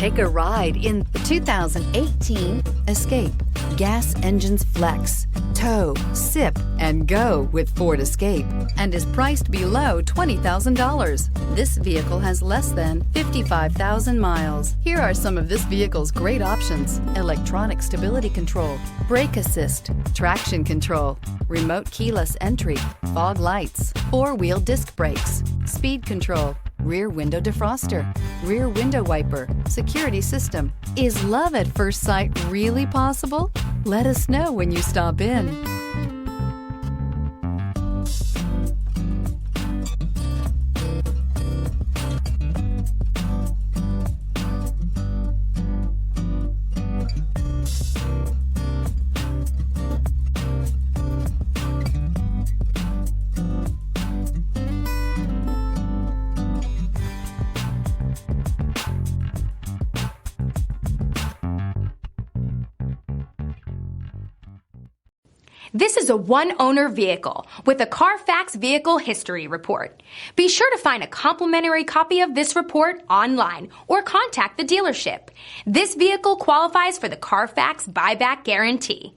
Take a ride in the 2018 Escape. Gas engines flex, tow, sip, and go with Ford Escape, and is priced below $20,000. This vehicle has less than 55,000 miles. Here are some of this vehicle's great options: electronic stability control, brake assist, traction control, remote keyless entry, fog lights, four-wheel disc brakes, speed control, rear window defroster, rear window wiper, security system. Is love at first sight really possible? Let us know when you stop in. This is a one-owner vehicle with a CARFAX Vehicle History Report. Be sure to find a complimentary copy of this report online or contact the dealership. This vehicle qualifies for the CARFAX Buyback Guarantee.